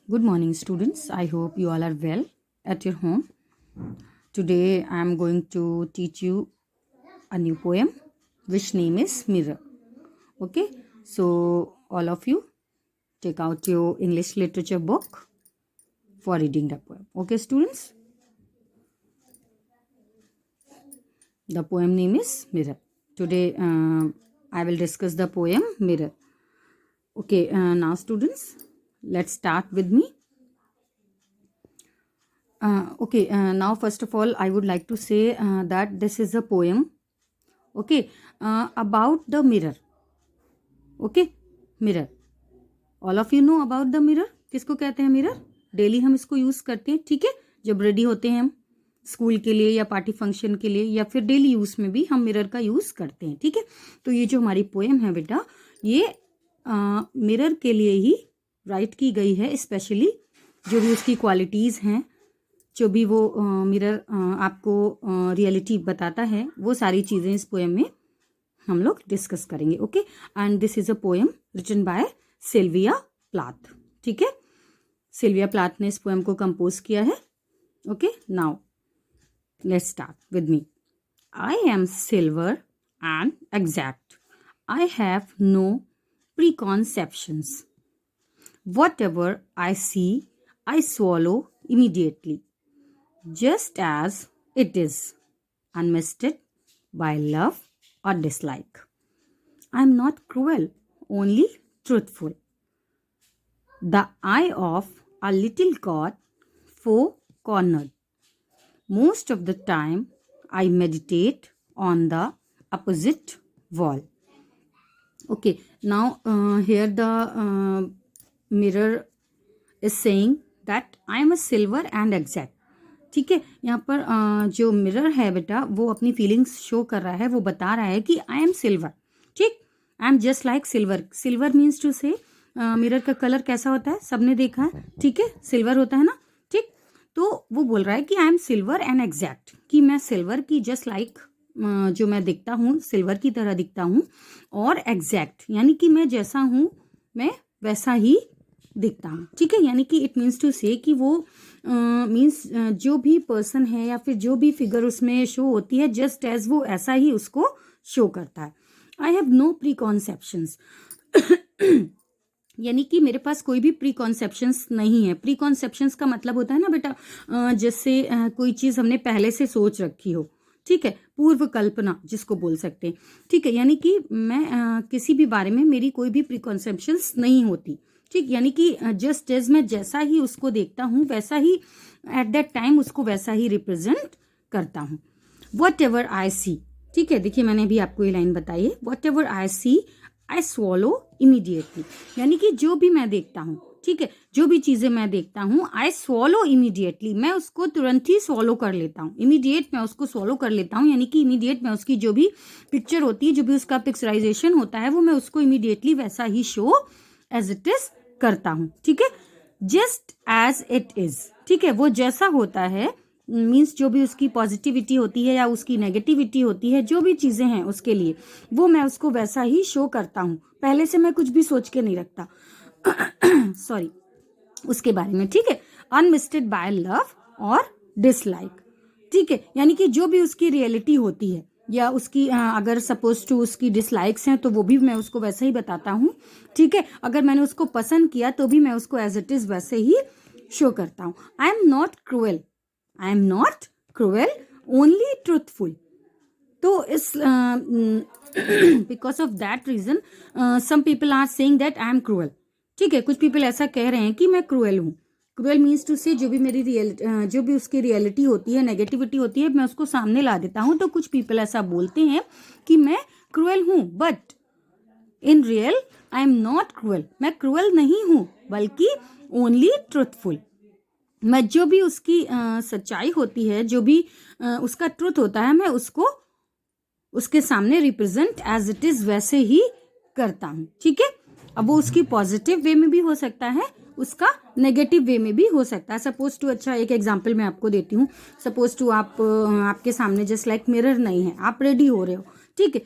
Good morning, students. I hope you all are well at your home. Today, I am going to teach you a new poem, which name is Mirror. Okay, so all of you take out your English literature book for reading the poem. Okay, students, the poem name is Mirror. Today, I will discuss the poem Mirror. Okay, now, students, let's start with me. Now first of all, I would like to say that this is a poem, okay, about the mirror. Okay, mirror. All of you know about the mirror. किसको कहते हैं mirror? Daily हम इसको use करते हैं, ठीक है, जब रेडी होते हैं हम स्कूल के लिए या पार्टी फंक्शन के लिए, या फिर डेली यूज में भी हम मिरर का यूज करते हैं, ठीक है। तो ये जो हमारी पोएम है बेटा, ये मिरर के लिए ही राइट की गई है, स्पेशली जो भी उसकी क्वालिटीज हैं, जो भी वो मिरर आपको रियलिटी बताता है, वो सारी चीज़ें इस पोएम में हम लोग डिस्कस करेंगे। Okay, and this is a poem written by Sylvia Plath, ठीक है। सिल्विया प्लाथ ने इस पोएम को कंपोज किया है। Okay, now let's start with me. I am silver and exact, I have no preconceptions, whatever I see I swallow immediately, just as it is, unmisted by love or dislike. I am not cruel, only truthful. The eye of a little god, four-cornered. Most of the time, I meditate on the opposite wall. Okay, now here the mirror is saying that I am a silver and exact. ठीक है, यहाँ पर जो mirror है बेटा, वो अपनी feelings show कर रहा है, वो बता रहा है कि आई एम सिल्वर, ठीक, I am just like silver. Silver means to say mirror का कलर कैसा होता है, सबने देखा है, ठीक है, सिल्वर होता है ना, ठीक। तो वो बोल रहा है कि आई एम सिल्वर एंड एग्जैक्ट, कि मैं सिल्वर की जस्ट लाइक जो मैं दिखता हूँ, सिल्वर की तरह दिखता हूँ, और एग्जैक्ट यानी कि मैं जैसा हूँ मैं वैसा ही दिखता हूँ, ठीक है। यानी कि इट मीन्स टू से कि वो मीन्स जो भी पर्सन है या फिर जो भी फिगर उसमें शो होती है, जस्ट एज वो ऐसा ही उसको शो करता है। आई हैव नो प्री कॉन्सेप्शंस, यानी कि मेरे पास कोई भी प्री कॉन्सेप्शंस नहीं है। प्री कॉन्सेप्शंस का मतलब होता है ना बेटा, जैसे कोई चीज़ हमने पहले से सोच रखी हो, ठीक है, पूर्व कल्पना जिसको बोल सकते हैं, ठीक है। यानी कि मैं किसी भी बारे में मेरी कोई भी प्री कॉन्सेप्शंस नहीं होती, ठीक, यानी कि जस्ट एज मैं जैसा ही उसको देखता हूँ वैसा ही एट दैट टाइम उसको वैसा ही रिप्रेजेंट करता हूँ। वॉट एवर आई सी, ठीक है, देखिए मैंने अभी आपको ये लाइन बताई है, whatever I see I swallow immediately, यानी कि जो भी मैं देखता हूँ, ठीक है, जो भी चीजें मैं देखता हूँ, आई स्वॉलो इमीडिएटली, मैं उसको तुरंत ही स्वॉलो कर लेता हूँ। इमीडिएट मैं उसको स्वॉलो कर लेता हूँ, यानी कि इमीडिएट मैं उसकी जो भी पिक्चर होती है, जो भी उसका पिक्चराइजेशन होता है, वो मैं उसको इमीडिएटली वैसा ही शो एज इट इज करता हूं, ठीक है। जस्ट एज इट इज, ठीक है, वो जैसा होता है मीन्स जो भी उसकी पॉजिटिविटी होती है या उसकी नेगेटिविटी होती है, जो भी चीजें हैं उसके लिए, वो मैं उसको वैसा ही शो करता हूं। पहले से मैं कुछ भी सोच के नहीं रखता सॉरी उसके बारे में, ठीक है। अनमिस्टेड बाय लव और डिसलाइक, ठीक है, यानी कि जो भी उसकी रियलिटी होती है या उसकी अगर सपोज टू उसकी डिसलाइक्स हैं तो वो भी मैं उसको वैसे ही बताता हूँ, ठीक है। अगर मैंने उसको पसंद किया तो भी मैं उसको एज इट इज वैसे ही शो करता हूँ। I am not cruel, I am not cruel, only truthful. तो इस because of that reason some people are saying that I am cruel, ठीक है, कुछ पीपल ऐसा कह रहे हैं कि मैं क्रूएल हूँ। क्रूएल मीन्स टू से जो भी मेरी जो भी उसकी रियलिटी होती है, नेगेटिविटी होती है, मैं उसको सामने ला देता हूँ। तो कुछ पीपल ऐसा बोलते हैं कि मैं क्रूएल हूँ, but in real I am not cruel, मैं क्रूएल नहीं हूँ बल्कि ओनली ट्रूथफुल। मैं जो भी उसकी सच्चाई होती है, जो भी उसका ट्रूथ होता है, मैं उसको उसके सामने रिप्रेजेंट एज इट इज वैसे ही करता हूँ, ठीक है। अब वो उसकी पॉजिटिव वे में भी हो सकता है, उसका नेगेटिव वे में भी हो सकता है। सपोज टू, अच्छा एक एग्जांपल मैं आपको देती हूँ। सपोज टू आपके सामने जस्ट लाइक मिरर नहीं है, आप रेडी हो रहे हो, ठीक है,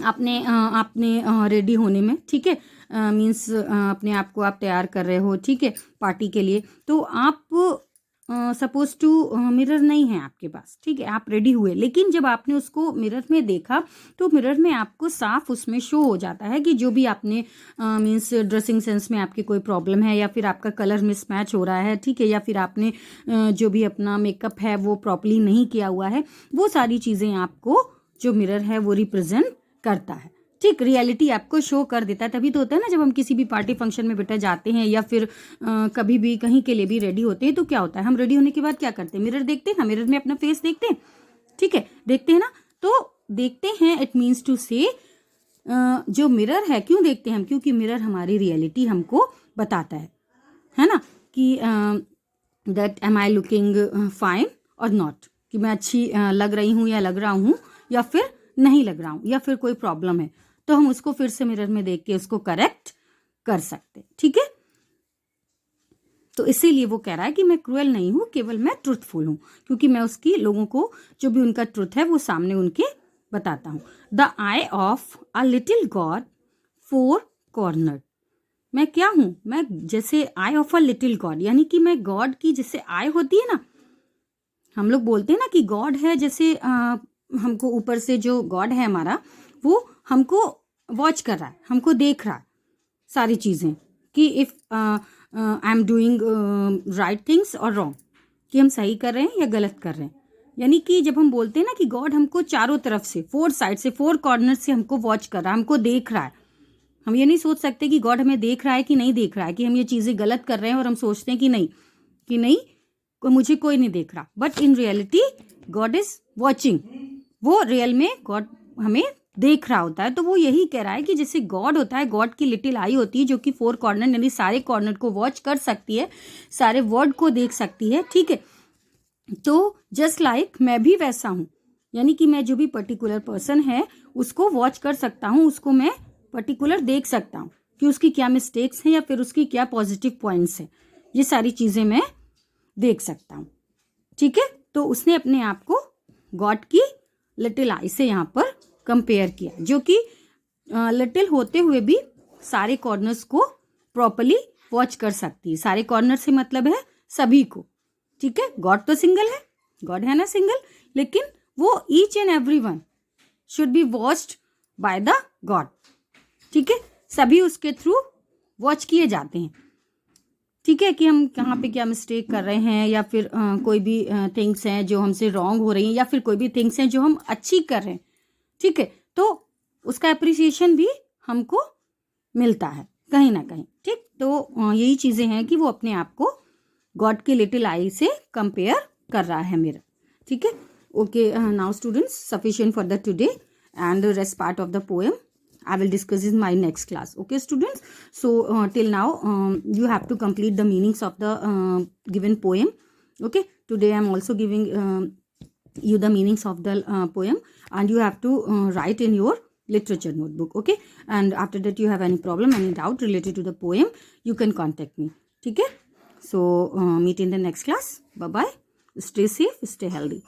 आपने रेडी होने में, ठीक है, मीन्स अपने आप को आप तैयार कर रहे हो, ठीक है, पार्टी के लिए, तो आप सपोज टू मिरर नहीं है आपके पास, ठीक है, आप रेडी हुए, लेकिन जब आपने उसको मिरर में देखा तो मिरर में आपको साफ उसमें शो हो जाता है कि जो भी आपने मीन्स ड्रेसिंग सेंस में आपकी कोई प्रॉब्लम है, या फिर आपका कलर मिसमैच हो रहा है, ठीक है, या फिर आपने जो भी अपना मेकअप है वो प्रॉपरली नहीं किया हुआ है, वो सारी चीज़ें आपको जो मिरर है वो रिप्रेजेंट करता है, ठीक, रियलिटी आपको शो कर देता है। तभी तो होता है ना, जब हम किसी भी पार्टी फंक्शन में बेटा जाते हैं या फिर कभी भी कहीं के लिए भी रेडी होते हैं, तो क्या होता है, हम रेडी होने के बाद क्या करते हैं, मिरर देखते हैं ना, मिरर में अपना फेस देखते हैं, ठीक है, देखते हैं ना, तो देखते हैं, इट मीन्स टू से जो मिरर है, क्यों देखते हैं हम, क्योंकि मिरर हमारी रियलिटी हमको बताता है ना, कि that am I looking fine और नॉट, कि मैं अच्छी लग रही हूँ या लग रहा हूँ या फिर नहीं लग रहा हूँ, या फिर कोई प्रॉब्लम है, तो हम उसको फिर से मिरर में देख के उसको करेक्ट कर सकते हैं, ठीक है। तो इसीलिए वो कह रहा है कि मैं क्रूएल नहीं हूं, केवल मैं ट्रुथफुल हूं, क्योंकि मैं उसकी लोगों को जो भी उनका ट्रुथ है वो सामने उनके बताता हूं। The I of a little God 4 corner, मैं क्या हूं, मैं जैसे आई ऑफ अ लिटिल गॉड, यानी कि मैं गॉड की जैसे आई होती है ना, हम लोग बोलते हैं ना कि गॉड है, जैसे हमको ऊपर से जो गॉड है हमारा, वो हमको वॉच कर रहा है, हमको देख रहा है सारी चीज़ें, कि if I am doing right things और रॉन्ग, कि हम सही कर रहे हैं या गलत कर रहे हैं। यानी कि जब हम बोलते हैं ना कि गॉड हमको चारों तरफ से, 4 साइड से, 4 कॉर्नर से हमको वॉच कर रहा है, हमको देख रहा है। हम ये नहीं सोच सकते कि गॉड हमें देख रहा है कि नहीं देख रहा है, कि हम ये चीज़ें गलत कर रहे हैं और हम सोचते हैं कि नहीं मुझे कोई नहीं देख रहा, but in reality God is watching, वो रियल में गॉड हमें देख रहा होता है। तो वो यही कह रहा है कि जैसे गॉड होता है, गॉड की लिटिल आई होती है जो कि 4 कॉर्नर यानी सारे कॉर्नर को वॉच कर सकती है, सारे वर्ड को देख सकती है, ठीक है। तो जस्ट लाइक मैं भी वैसा हूँ, यानी कि मैं जो भी पर्टिकुलर पर्सन है उसको वॉच कर सकता हूँ, उसको मैं पर्टिकुलर देख सकता हूँ कि उसकी क्या मिस्टेक्स हैं या फिर उसकी क्या पॉजिटिव पॉइंट्स हैं, ये सारी चीज़ें मैं देख सकता हूँ, ठीक है। तो उसने अपने आप को गॉड की लिटिल आई से यहाँ पर कंपेयर किया, जो कि लिटिल होते हुए भी सारे कॉर्नर्स को प्रॉपरली वॉच कर सकती है। सारे कॉर्नर से मतलब है सभी को, ठीक है। गॉड तो सिंगल है, गॉड है ना सिंगल, लेकिन वो each and every one should be watched by the God, ठीक है। सभी उसके थ्रू वॉच किए जाते हैं, ठीक है, कि हम कहाँ पे क्या मिस्टेक कर रहे हैं, या फिर कोई भी थिंग्स हैं जो हमसे रॉन्ग हो रही हैं, या फिर कोई भी थिंग्स हैं जो हम अच्छी कर रहे हैं, ठीक है। तो उसका अप्रिसिएशन भी हमको मिलता है कहीं ना कहीं, ठीक। तो यही चीज़ें हैं कि वो अपने आप को गॉड के लिटिल आई से कंपेयर कर रहा है मेरा, ठीक है। Okay, now students, sufficient for the today and the rest part of the poem I will discuss in my next class. Okay students, so till now you have to complete the meanings of the given poem. Okay, today I am also giving you the meanings of the poem, and you have to write in your literature notebook. Okay, and after that you have any problem, any doubt related to the poem, you can contact me. Okay, so meet in the next class. Bye bye, stay safe, stay healthy.